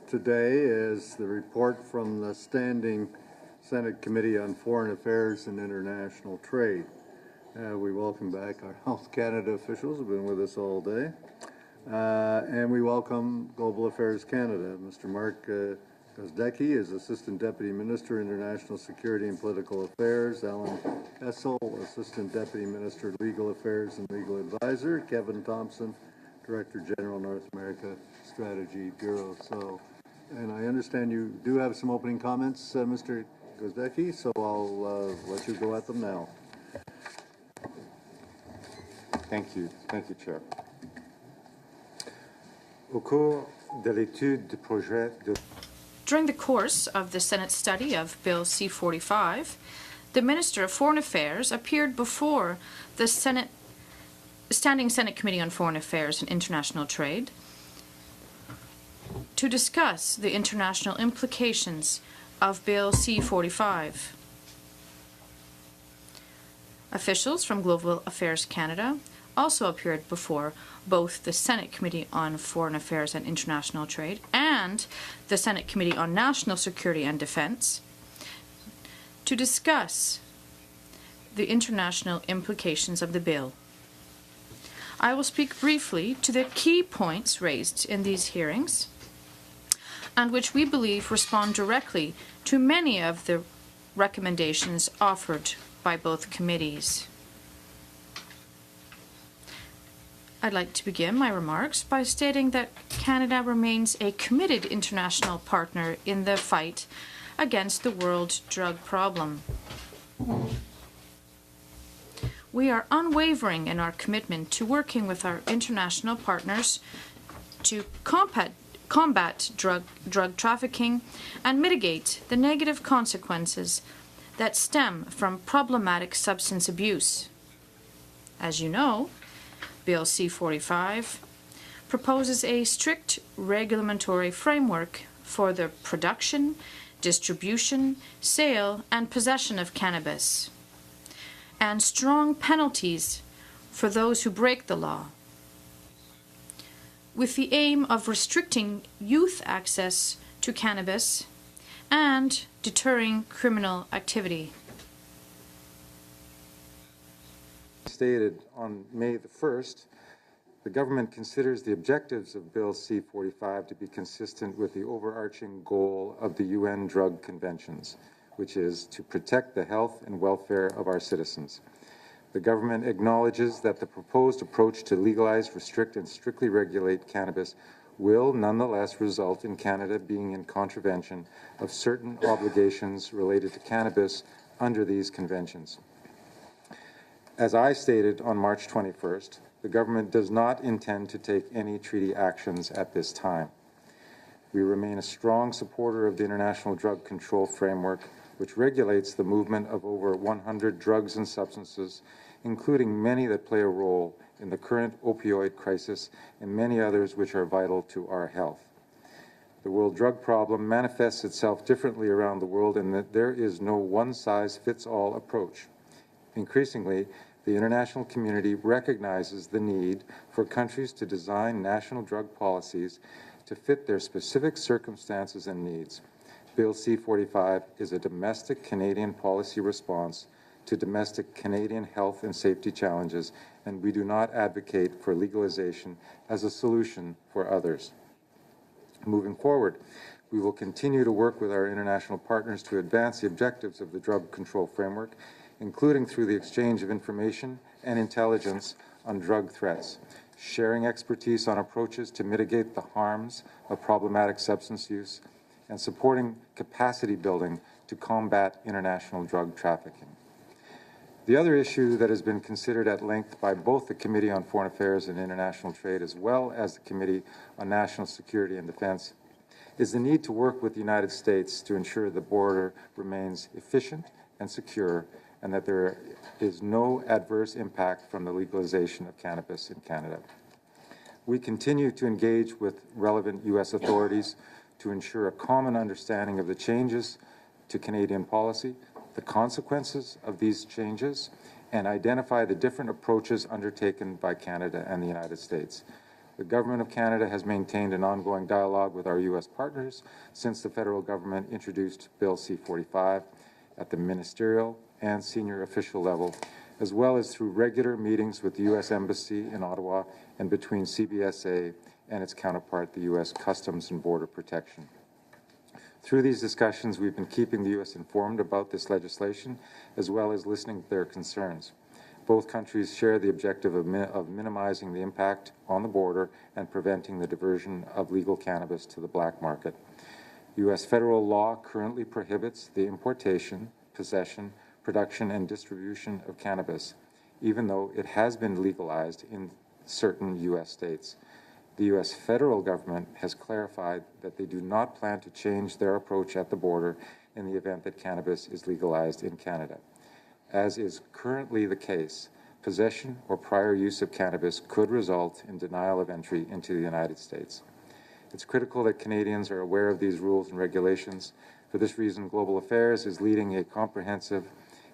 today is the report from the Standing Senate Committee on Foreign Affairs and International Trade. We welcome back our Health Canada officials who have been with us all day. And we welcome Global Affairs Canada. Mr. Mark Gozdecki is Assistant Deputy Minister, International Security and Political Affairs. Alan Essel, Assistant Deputy Minister, Legal Affairs and Legal Advisor. Kevin Thompson, Director General, North America Strategy Bureau. And I understand you do have some opening comments, Mr. Gozdecki, so I'll let you go at them now. Thank you, Chair. Au cours de l'étude du projet de... During the course of the Senate study of Bill C-45, the Minister of Foreign Affairs appeared before the Standing Senate Committee on Foreign Affairs and International Trade to discuss the international implications of Bill C-45. Officials from Global Affairs Canada also appeared before both the Senate Committee on Foreign Affairs and International Trade and the Senate Committee on National Security and Defense to discuss the international implications of the bill. I will speak briefly to the key points raised in these hearings and which we believe respond directly to many of the recommendations offered by both committees. I'd like to begin my remarks by stating that Canada remains a committed international partner in the fight against the world drug problem. We are unwavering in our commitment to working with our international partners to combat drug trafficking and mitigate the negative consequences that stem from problematic substance abuse. As you know, Bill C-45 proposes a strict regulatory framework for the production, distribution, sale, and possession of cannabis, and strong penalties for those who break the law, with the aim of restricting youth access to cannabis and deterring criminal activity. Stated on May the 1st, the government considers the objectives of Bill C-45 to be consistent with the overarching goal of the UN Drug Conventions, which is to protect the health and welfare of our citizens. The government acknowledges that the proposed approach to legalize, restrict, and strictly regulate cannabis will nonetheless result in Canada being in contravention of certain obligations related to cannabis under these conventions. As I stated on March 21st, the government does not intend to take any treaty actions at this time. We remain a strong supporter of the International Drug Control Framework, which regulates the movement of over 100 drugs and substances, including many that play a role in the current opioid crisis and many others which are vital to our health. The world drug problem manifests itself differently around the world in that there is no one-size-fits-all approach. Increasingly, the international community recognizes the need for countries to design national drug policies to fit their specific circumstances and needs. Bill C-45 is a domestic Canadian policy response to domestic Canadian health and safety challenges, and we do not advocate for legalization as a solution for others. Moving forward, we will continue to work with our international partners to advance the objectives of the drug control framework, including through the exchange of information and intelligence on drug threats, sharing expertise on approaches to mitigate the harms of problematic substance use, and supporting capacity building to combat international drug trafficking. The other issue that has been considered at length by both the Committee on Foreign Affairs and International Trade as well as the Committee on National Security and Defense is the need to work with the United States to ensure the border remains efficient and secure and that there is no adverse impact from the legalization of cannabis in Canada. We continue to engage with relevant U.S. authorities to ensure a common understanding of the changes to Canadian policy, the consequences of these changes, and identify the different approaches undertaken by Canada and the United States. The Government of Canada has maintained an ongoing dialogue with our U.S. partners since the federal government introduced Bill C-45 at the ministerial and senior official level, as well as through regular meetings with the U.S. Embassy in Ottawa and between CBSA and its counterpart, the U.S. Customs and Border Protection. Through these discussions, we've been keeping the U.S. informed about this legislation, as well as listening to their concerns. Both countries share the objective of minimizing the impact on the border and preventing the diversion of legal cannabis to the black market. U.S. federal law currently prohibits the importation, possession, production, and distribution of cannabis, even though it has been legalized in certain U.S. states. The U.S. federal government has clarified that they do not plan to change their approach at the border in the event that cannabis is legalized in Canada. As is currently the case, possession or prior use of cannabis could result in denial of entry into the United States. It's critical that Canadians are aware of these rules and regulations. For this reason, Global Affairs is leading a comprehensive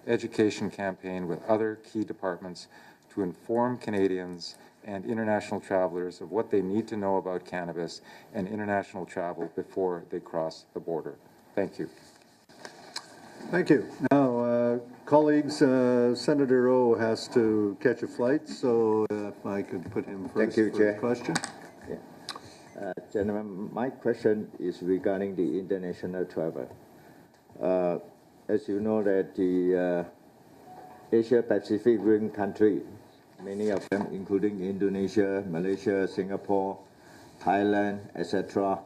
education campaign with other key departments to inform Canadians and international travelers of what they need to know about cannabis and international travel before they cross the border. Thank you. Thank you. Now, colleagues, Senator O has to catch a flight, so if I could put him first. Thank you, for Chair. his question. Gentlemen, my question is regarding the international travel. As you know that the Asia-Pacific ring country, many of them, including Indonesia, Malaysia, Singapore, Thailand, etc.,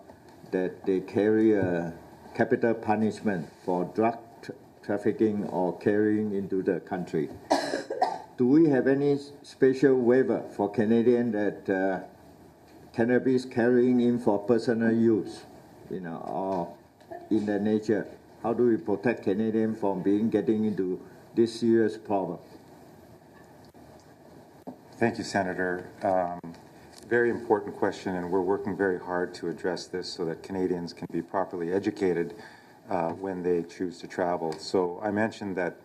that they carry a capital punishment for drug trafficking or carrying into the country. Do we have any special waiver for Canadian that cannabis carrying in for personal use, or in that nature? How do we protect Canadians from getting into this serious problem? Thank you, Senator. Very important question, and we're working very hard to address this so that Canadians can be properly educated when they choose to travel. So I mentioned that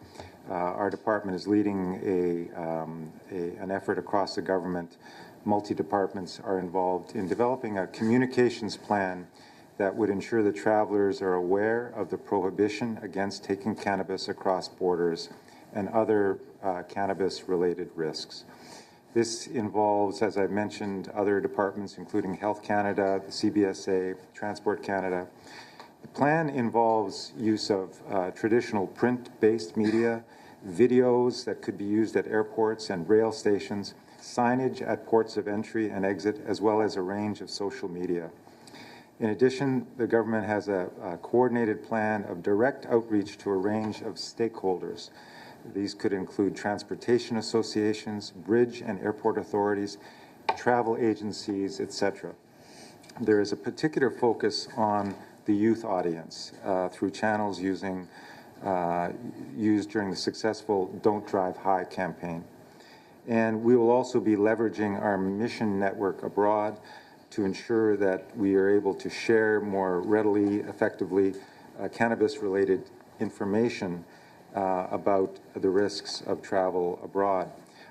our department is leading an effort across the government. Multi-departments are involved in developing a communications plan that would ensure that travelers are aware of the prohibition against taking cannabis across borders and other cannabis-related risks. This involves, as I've mentioned, other departments, including Health Canada, the CBSA, Transport Canada. The plan involves use of traditional print-based media, videos that could be used at airports and rail stations, signage at ports of entry and exit, as well as a range of social media. In addition, the government has a coordinated plan of direct outreach to a range of stakeholders. These could include transportation associations, bridge and airport authorities, travel agencies, etc. There is a particular focus on the youth audience through channels used during the successful Don't Drive High campaign. And we will also be leveraging our mission network abroad to ensure that we are able to share more readily, effectively, cannabis-related information about the risks of travel abroad.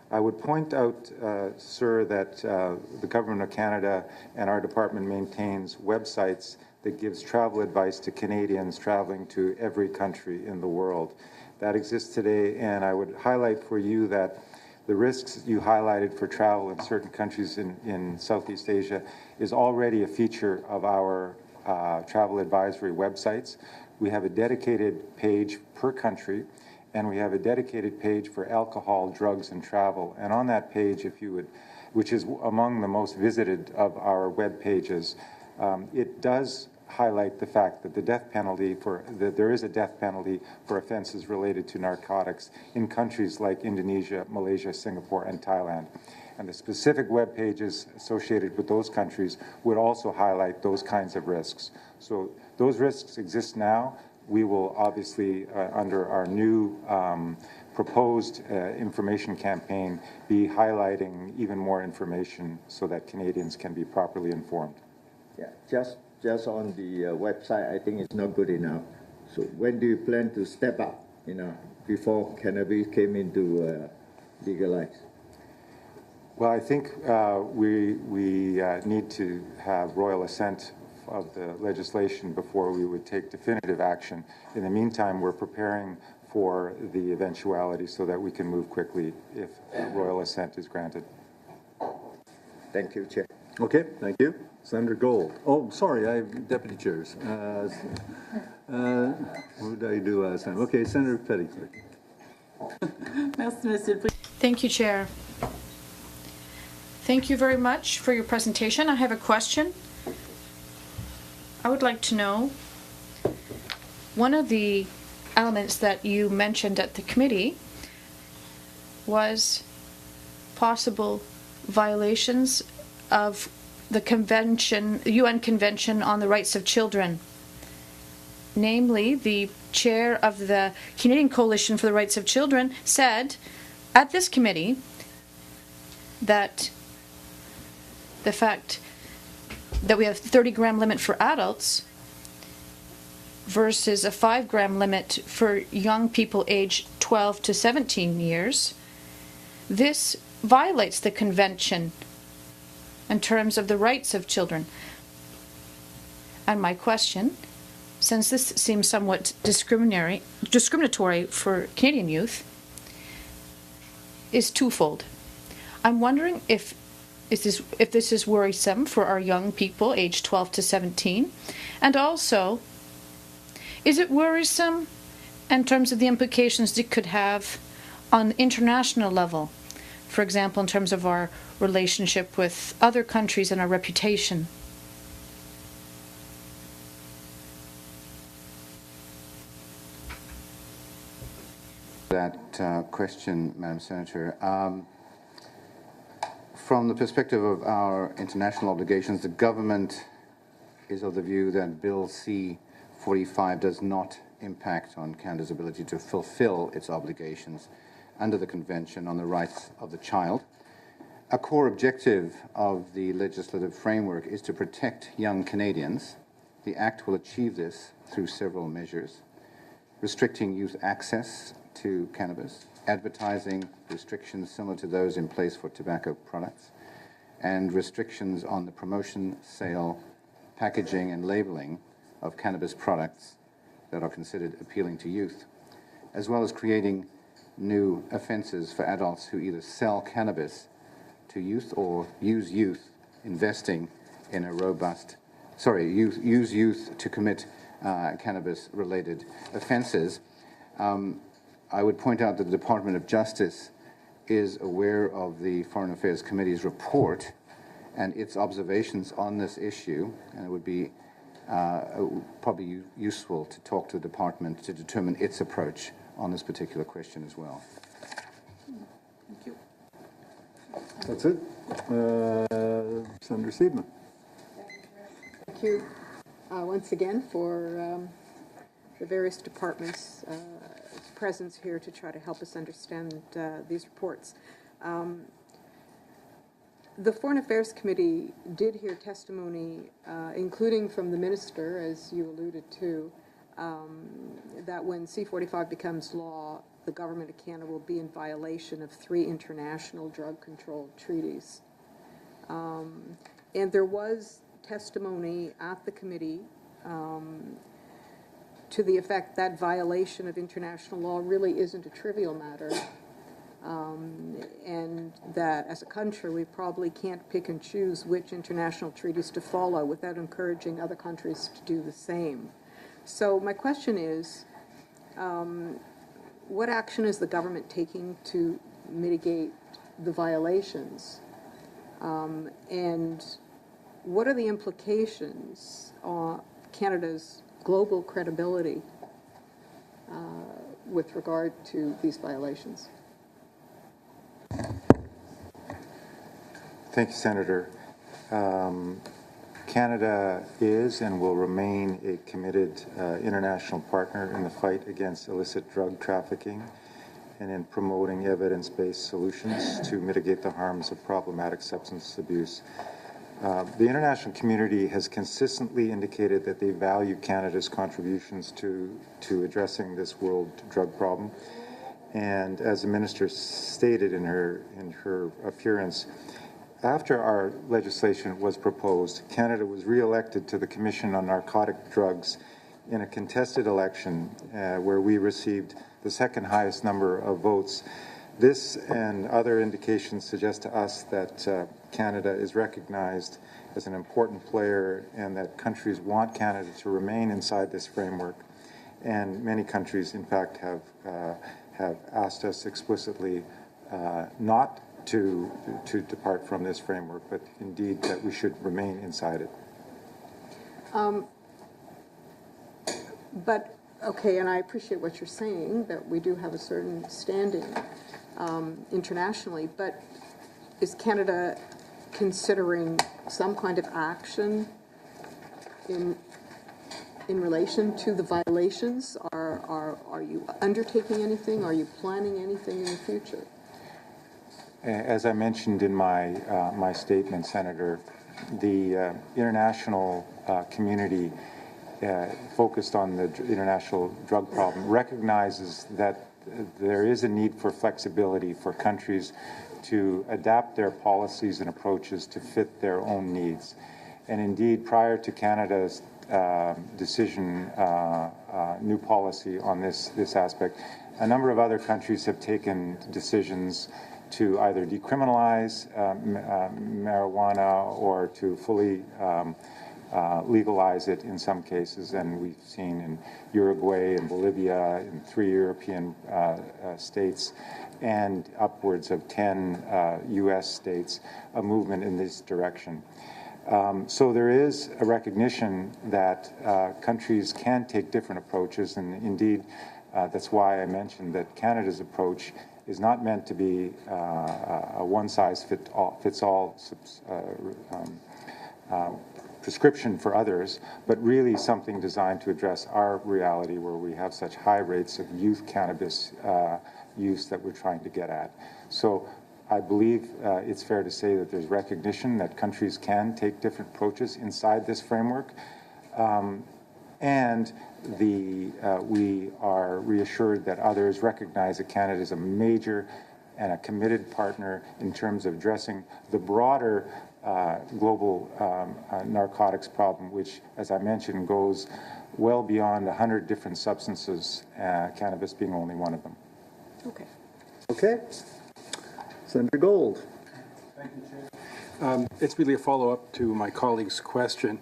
I would point out, sir, that the Government of Canada and our department maintains websites that gives travel advice to Canadians traveling to every country in the world. That exists today, and I would highlight for you that the risks you highlighted for travel in certain countries in Southeast Asia is already a feature of our travel advisory websites. We have a dedicated page per country, and we have a dedicated page for alcohol, drugs, and travel. And on that page, if you would, which is among the most visited of our web pages, it does highlight the fact that there is a death penalty for offenses related to narcotics in countries like Indonesia, Malaysia, Singapore, and Thailand. And the specific web pages associated with those countries would also highlight those kinds of risks. So those risks exist now. We will obviously, under our new proposed information campaign, be highlighting even more information so that Canadians can be properly informed. Yeah, just on the website, I think it's not good enough. So when do you plan to step up, before cannabis came into legalized? Well, I think we need to have royal assent of the legislation before we would take definitive action. In the meantime, we're preparing for the eventuality so that we can move quickly if royal assent is granted. Thank you, Chair. Okay, thank you. Senator Gold. Oh, sorry, I have deputy chairs. What did I do last time? Okay, Senator Pettigrew. Thank you, Chair. Thank you very much for your presentation. I have a question. I would like to know, one of the elements that you mentioned at the committee was possible violations of the convention, UN Convention on the Rights of Children. Namely, the chair of the Canadian Coalition for the Rights of Children said at this committee that the fact that we have 30-gram limit for adults versus a 5-gram limit for young people aged 12 to 17 years, this violates the convention in terms of the rights of children. And my question, since this seems somewhat discriminatory for Canadian youth, is twofold. I'm wondering if this is worrisome for our young people aged 12 to 17, and also, is it worrisome in terms of the implications it could have on the international level? For example, in terms of our relationship with other countries and our reputation. That question, Madam Senator. From the perspective of our international obligations, the government is of the view that Bill C-45 does not impact on Canada's ability to fulfill its obligations under the Convention on the Rights of the Child. A core objective of the legislative framework is to protect young Canadians. The Act will achieve this through several measures: restricting youth access to cannabis, advertising restrictions similar to those in place for tobacco products, and restrictions on the promotion, sale, packaging, and labeling of cannabis products that are considered appealing to youth, as well as creating new offenses for adults who either sell cannabis to youth or use youth investing in a use youth to commit cannabis-related offenses. I would point out that the Department of Justice is aware of the Foreign Affairs Committee's report and its observations on this issue, and it would be probably useful to talk to the department to determine its approach on this particular question as well. Thank you. That's it. Senator Seidman. Thank you once again for the various departments' presence here to try to help us understand these reports. The Foreign Affairs Committee did hear testimony, including from the Minister, as you alluded to, that when C-45 becomes law, the Government of Canada will be in violation of 3 international drug control treaties. And there was testimony at the committee to the effect that violation of international law really isn't a trivial matter, and that as a country we probably can't pick and choose which international treaties to follow without encouraging other countries to do the same. So my question is, what action is the government taking to mitigate the violations? And what are the implications on Canada's global credibility with regard to these violations? Thank you, Senator. Canada is and will remain a committed international partner in the fight against illicit drug trafficking and in promoting evidence-based solutions to mitigate the harms of problematic substance abuse. The international community has consistently indicated that they value Canada's contributions to addressing this world drug problem. And as the minister stated in her appearance, after our legislation was proposed, Canada was re-elected to the Commission on Narcotic Drugs in a contested election where we received the second highest number of votes. This and other indications suggest to us that Canada is recognized as an important player and that countries want Canada to remain inside this framework. And many countries, in fact, have asked us explicitly not to depart from this framework, but indeed that we should remain inside it. But, okay, and I appreciate what you're saying, that we do have a certain standing internationally, but is Canada considering some kind of action in relation to the violations? Are you undertaking anything? Are you planning anything in the future? As I mentioned in my statement, Senator, the international community focused on the international drug problem recognizes that there is a need for flexibility for countries to adapt their policies and approaches to fit their own needs. And indeed, prior to Canada's decision, new policy on this aspect, a number of other countries have taken decisions to either decriminalize marijuana or to fully legalize it in some cases, and we've seen in Uruguay and Bolivia, in 3 European states, and upwards of 10 U.S. states, a movement in this direction. So there is a recognition that countries can take different approaches, and indeed, that's why I mentioned that Canada's approach is not meant to be a one-size-fits-all prescription for others, but really something designed to address our reality where we have such high rates of youth cannabis use that we're trying to get at. So I believe it's fair to say that there's recognition that countries can take different approaches inside this framework, and we are reassured that others recognize that Canada is a major and a committed partner in terms of addressing the broader global narcotics problem, which, as I mentioned, goes well beyond 100 different substances, cannabis being only one of them. Okay. Okay. Senator Gold. Thank you, Chair. It's really a follow-up to my colleague's question.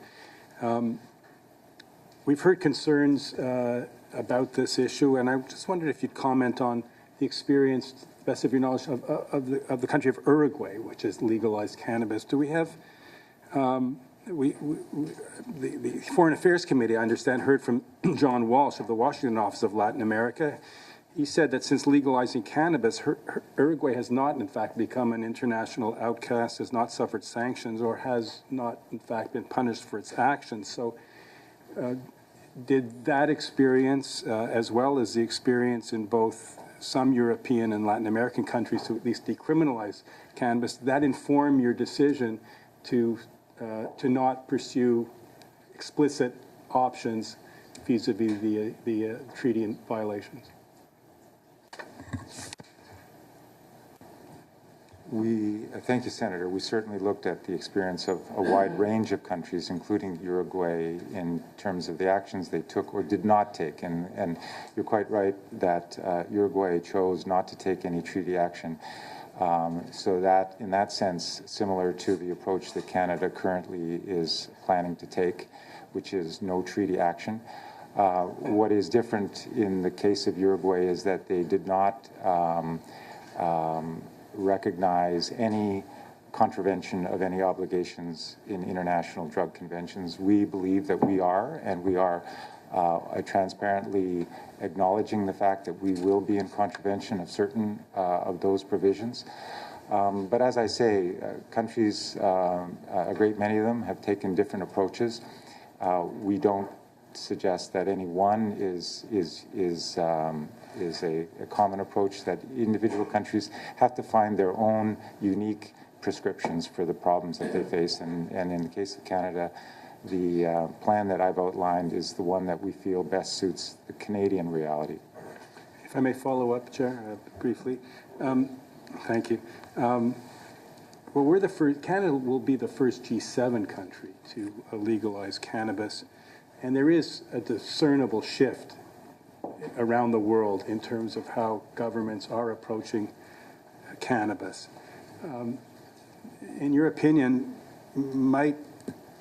We've heard concerns about this issue, and I just wondered if you'd comment on the experience, best of your knowledge, of the country of Uruguay, which has legalized cannabis. Do we have, the Foreign Affairs Committee, I understand, heard from John Walsh of the Washington Office of Latin America. He said that since legalizing cannabis, Uruguay has not, in fact, become an international outcast, has not suffered sanctions, or has not, in fact, been punished for its actions. So did that experience, as well as the experience in both some European and Latin American countries to at least decriminalize cannabis, that inform your decision to not pursue explicit options vis-a-vis the treaty violations? Thank you, Senator. We certainly looked at the experience of a wide range of countries, including Uruguay, in terms of the actions they took or did not take. And you're quite right that Uruguay chose not to take any treaty action. So that, in that sense, similar to the approach that Canada currently is planning to take, which is no treaty action. What is different in the case of Uruguay is that they did not recognize any contravention of any obligations in international drug conventions. We believe that we are, and we are transparently acknowledging the fact that we will be in contravention of certain of those provisions. But as I say, countries, a great many of them, have taken different approaches. We don't suggest that any one is a common approach, that individual countries have to find their own unique prescriptions for the problems that they face. And in the case of Canada, the plan that I've outlined is the one that we feel best suits the Canadian reality. If I may follow up, Chair, briefly. Thank you. Well, we're the first, Canada will be the first G7 country to legalize cannabis, and there is a discernible shift around the world in terms of how governments are approaching cannabis. In your opinion, might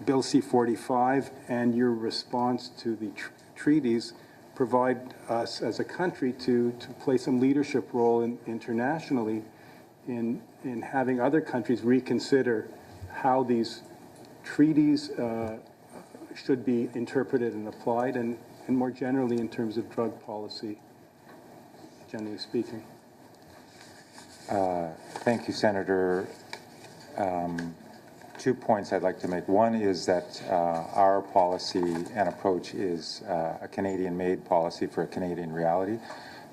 Bill C-45 and your response to the treaties provide us as a country to play some leadership role internationally in having other countries reconsider how these treaties should be interpreted and applied, and more generally in terms of drug policy, generally speaking? Thank you, Senator. 2 points I'd like to make. One is that our policy and approach is a Canadian-made policy for a Canadian reality.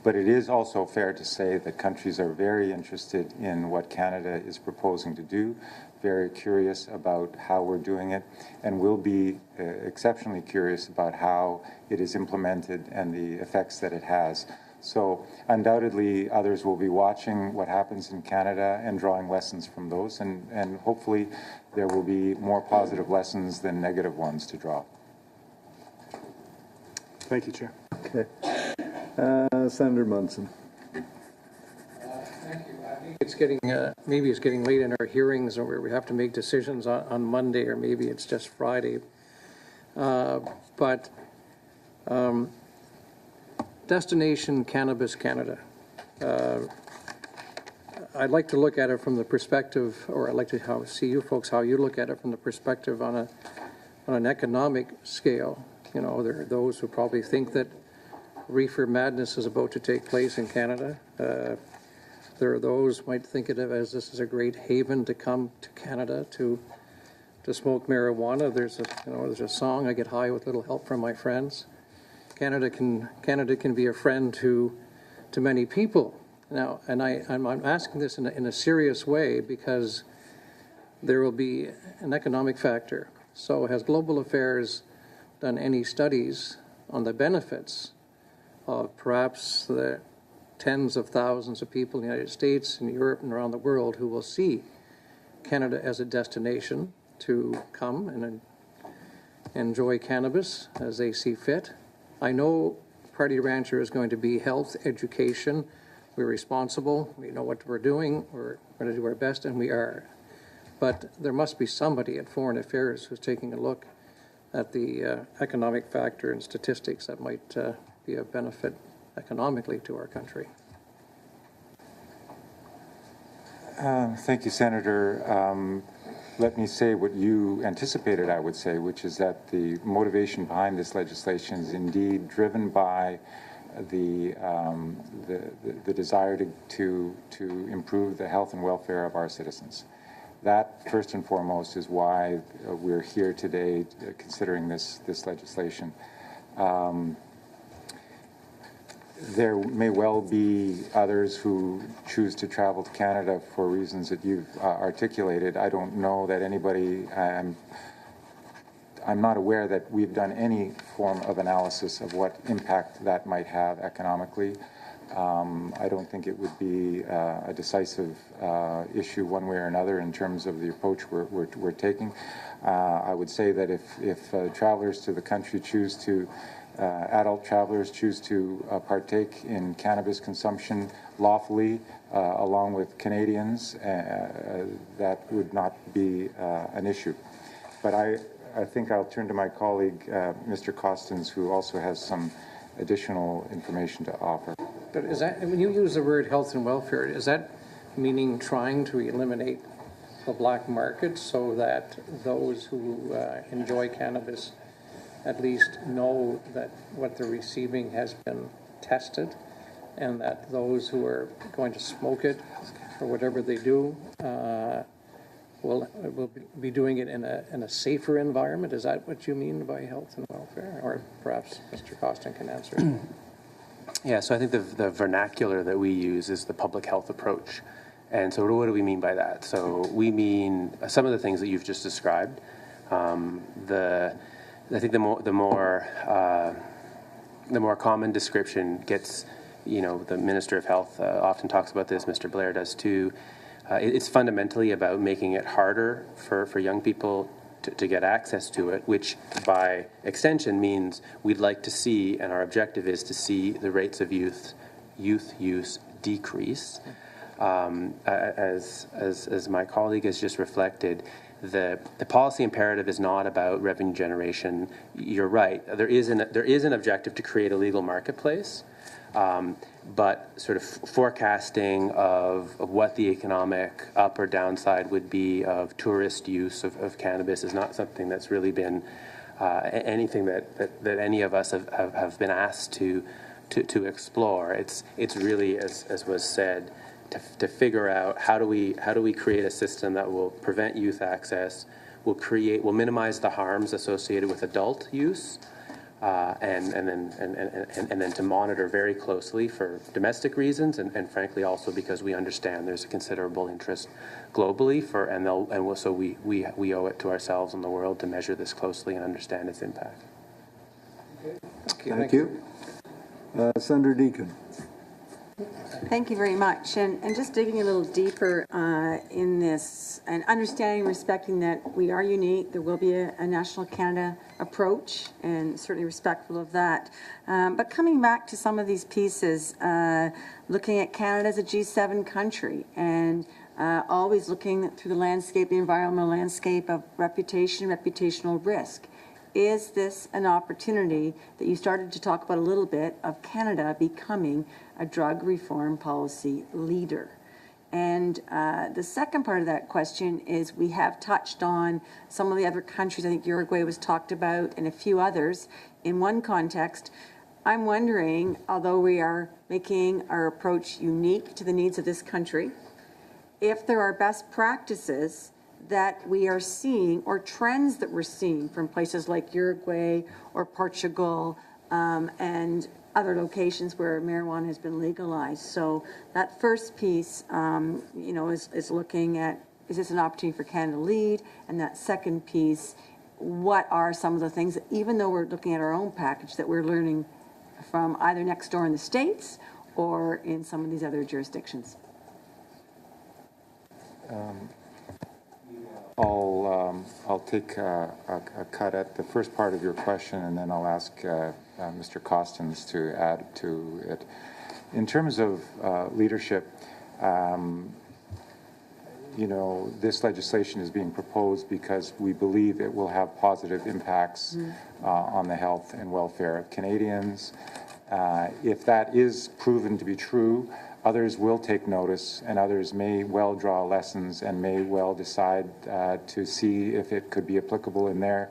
But it is also fair to say that countries are very interested in what Canada is proposing to do, very curious about how we're doing it, and will be exceptionally curious about how it is implemented and the effects that it has. So undoubtedly, others will be watching what happens in Canada and drawing lessons from those, and hopefully there will be more positive lessons than negative ones to draw. Thank you, Chair. Okay. Senator Munson. Thank you. I think it's getting, maybe it's getting late in our hearings, or where we have to make decisions on Monday, or maybe it's just Friday. But Destination Cannabis Canada. I'd like to look at it from the perspective, or I'd like to see you folks, how you look at it from the perspective on an economic scale. You know, there are those who probably think that reefer madness is about to take place in Canada. There are those who might think of it as this is a great haven to come to Canada to smoke marijuana. There's a song, I get high with little help from my friends. Canada can be a friend to many people. Now, and I'm asking this in a serious way because there will be an economic factor. So has Global Affairs done any studies on the benefits of perhaps the tens of thousands of people in the United States, in Europe, and around the world who will see Canada as a destination to come and enjoy cannabis as they see fit? I know Party Rancher is going to be health, education. We're responsible. We know what we're doing. We're going to do our best, and we are. But there must be somebody at Foreign Affairs who's taking a look at the economic factor and statistics that might be of benefit economically to our country. Thank you, Senator. Let me say what you anticipated I would say, which is that the motivation behind this legislation is indeed driven by the desire to improve the health and welfare of our citizens. That, first and foremost, is why we're here today considering this legislation. There may well be others who choose to travel to Canada for reasons that you've articulated. I don't know that anybody, I'm not aware that we've done any form of analysis of what impact that might have economically. I don't think it would be a decisive issue one way or another in terms of the approach we're taking. I would say that if travelers to the country choose to adult travelers choose to partake in cannabis consumption lawfully along with Canadians, that would not be an issue. But I think I'll turn to my colleague, Mr. Costins, who also has some additional information to offer. But is that, when you use the word health and welfare, is that meaning trying to eliminate the black market so that those who enjoy cannabis at least know that what they're receiving has been tested, and that those who are going to smoke it or whatever they do will be doing it in a safer environment? Is that what you mean by health and welfare? Or perhaps Mr. Costin can answer. Yeah, so I think the vernacular that we use is the public health approach. And so what do we mean by that? So we mean some of the things that you've just described. I think the more common description gets the Minister of Health often talks about this, Mr. Blair does too. It's fundamentally about making it harder for young people to get access to it, which by extension means we'd like to see, and our objective is to see the rates of youth use decrease. As my colleague has just reflected, the policy imperative is not about revenue generation. You're right. There is an objective to create a legal marketplace, but sort of forecasting of what the economic up or downside would be of tourist use of cannabis is not something that's really been anything that any of us have been asked to explore. It's really, as was said, to figure out how do we create a system that will prevent youth access, will minimize the harms associated with adult use, and then to monitor very closely for domestic reasons, and frankly also because we understand there's a considerable interest globally so we owe it to ourselves and the world to measure this closely and understand its impact. Thank you. Senator Deakin. Thank you very much. And just digging a little deeper in this and understanding, respecting that we are unique, there will be a National Canada approach and certainly respectful of that. But coming back to some of these pieces, looking at Canada as a G7 country and always looking through the landscape, the environmental landscape of reputational risk. Is this an opportunity that you started to talk about a little bit of Canada becoming a drug reform policy leader? And the second part of that question is we have touched on some of the other countries. I think Uruguay was talked about and a few others in one context. I'm wondering, although we are making our approach unique to the needs of this country, if there are best practices that we are seeing or trends that we're seeing from places like Uruguay or Portugal and other locations where marijuana has been legalized. So that first piece, is looking at, is this an opportunity for Canada to lead? And that second piece, what are some of the things that, even though we're looking at our own package, that we're learning from either next door in the States or in some of these other jurisdictions? I'll take a cut at the first part of your question, and then I'll ask Mr. Costins to add to it. In terms of leadership, this legislation is being proposed because we believe it will have positive impacts on the health and welfare of Canadians. If that is proven to be true, others will take notice, and others may well draw lessons and may well decide to see if it could be applicable in their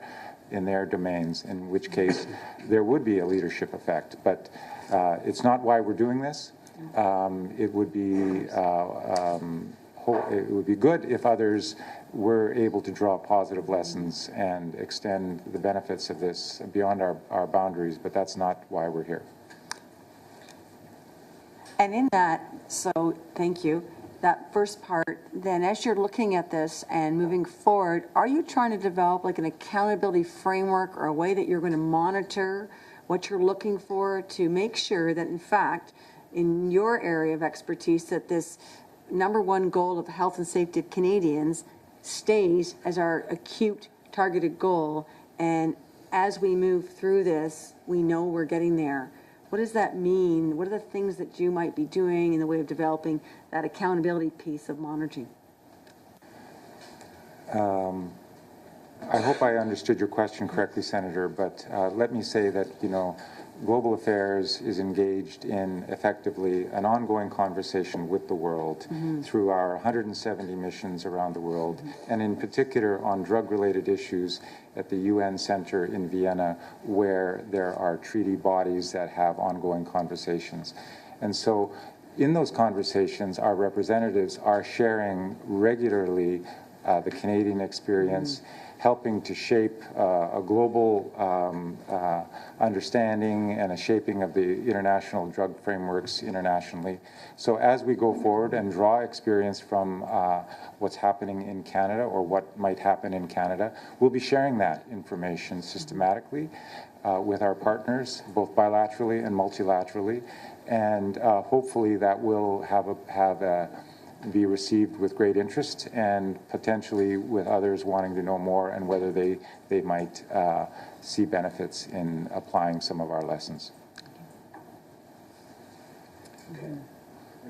domains, in which case there would be a leadership effect. But it's not why we're doing this. It would be good if others were able to draw positive lessons and extend the benefits of this beyond our boundaries, but that's not why we're here. And in that, so thank you, that first part, then as you're looking at this and moving forward, are you trying to develop like an accountability framework or a way that you're going to monitor what you're looking for to make sure that, in fact, in your area of expertise, that this number one goal of health and safety of Canadians stays as our acute targeted goal, and as we move through this, we know we're getting there? What does that mean? What are the things that you might be doing in the way of developing that accountability piece of monitoring? I hope I understood your question correctly, Senator, but let me say that, Global Affairs is engaged in effectively an ongoing conversation with the world through our 170 missions around the world, and in particular on drug-related issues at the UN Center in Vienna, where there are treaty bodies that have ongoing conversations. And so in those conversations, our representatives are sharing regularly the Canadian experience, helping to shape a global understanding and a shaping of the international drug frameworks internationally. So as we go forward and draw experience from what's happening in Canada or what might happen in Canada, we'll be sharing that information systematically with our partners, both bilaterally and multilaterally, and hopefully that will be received with great interest and potentially with others wanting to know more and whether they might see benefits in applying some of our lessons. Thank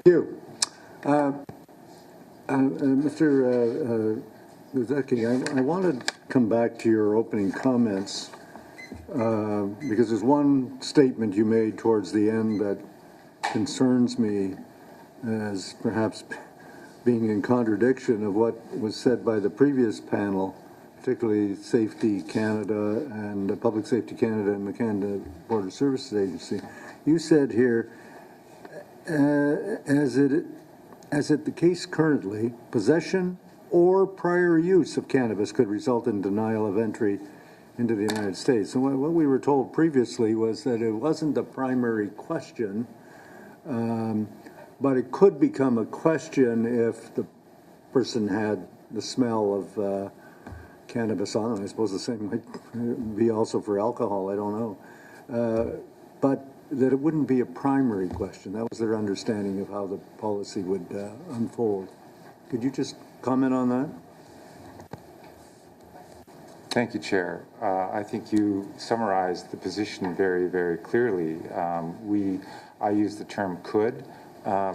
you. Mr. Guzecki, I wanted to come back to your opening comments because there's one statement you made towards the end that concerns me as perhaps being in contradiction of what was said by the previous panel, particularly Safety Canada and Public Safety Canada and the Canada Border Services Agency. You said here, as it the case currently, possession or prior use of cannabis could result in denial of entry into the United States. And what we were told previously was that it wasn't the primary question, but it could become a question if the person had the smell of cannabis on them. I suppose the same might be also for alcohol, I don't know. But that it wouldn't be a primary question. That was their understanding of how the policy would unfold. Could you just comment on that? Thank you, Chair. I think you summarized the position very, very clearly. I use the term could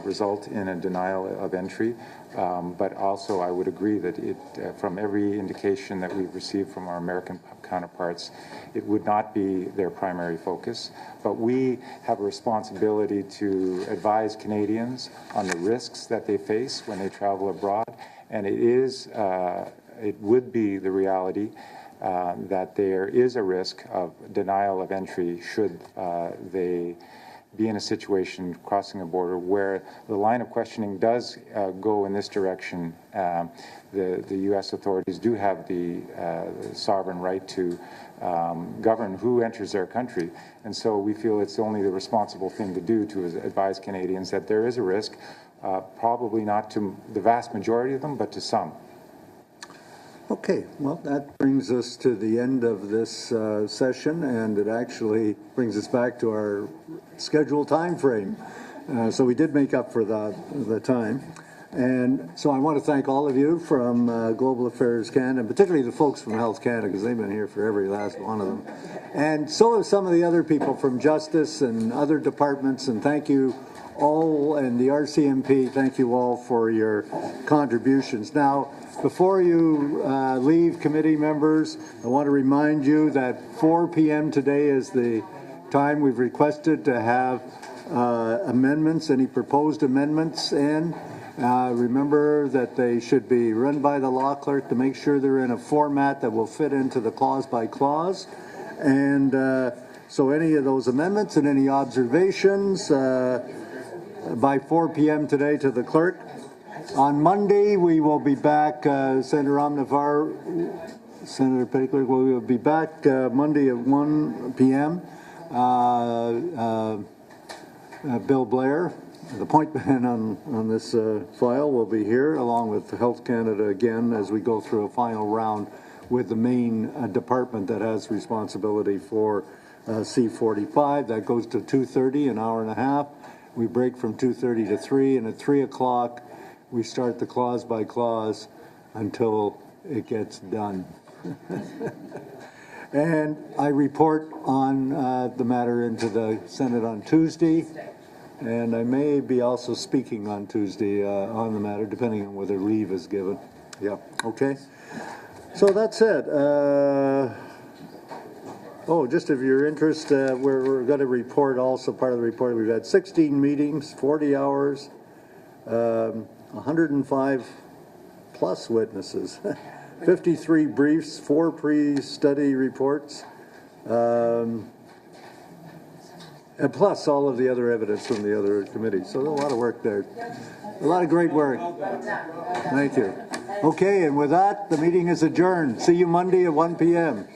result in a denial of entry, but also I would agree that it, from every indication that we've received from our American counterparts, it would not be their primary focus. But we have a responsibility to advise Canadians on the risks that they face when they travel abroad, and it would be the reality that there is a risk of denial of entry should they be in a situation crossing a border where the line of questioning does go in this direction. The U.S. authorities do have the sovereign right to govern who enters their country. And so we feel it's only the responsible thing to do to advise Canadians that there is a risk, probably not to the vast majority of them, but to some. Okay, well, that brings us to the end of this session, and it actually brings us back to our scheduled time frame. So we did make up for the time. And so I want to thank all of you from Global Affairs Canada, and particularly the folks from Health Canada, because they've been here for every last one of them. And so have some of the other people from Justice and other departments, and thank you all, and the RCMP, thank you all for your contributions. Now, before you leave, committee members, I want to remind you that 4 p.m. today is the time we've requested to have amendments, any proposed amendments in. Remember that they should be run by the law clerk to make sure they're in a format that will fit into the clause by clause. And so any of those amendments and any observations by 4 p.m. today to the clerk. On Monday, we will be back, Senator Omnivar, Senator Petty Clerk, we will be back Monday at 1 p.m. Bill Blair, the point man on this file, will be here, along with Health Canada again, as we go through a final round with the main department that has responsibility for C-45. That goes to 2:30, an hour and a half. We break from 2:30 to 3, and at 3 o'clock, we start the clause by clause until it gets done. And I report on the matter into the Senate on Tuesday, and I may be also speaking on Tuesday on the matter, depending on whether leave is given. Yeah, okay. So that's it. Oh, just if you're interested, we're going to report also, part of the report, we've had 16 meetings, 40 hours, 105 plus witnesses, 53 briefs, 4 pre-study reports, And plus all of the other evidence from the other committees. So there's a lot of work there. A lot of great work. Thank you. Okay, and with that, the meeting is adjourned. See you Monday at 1 p.m.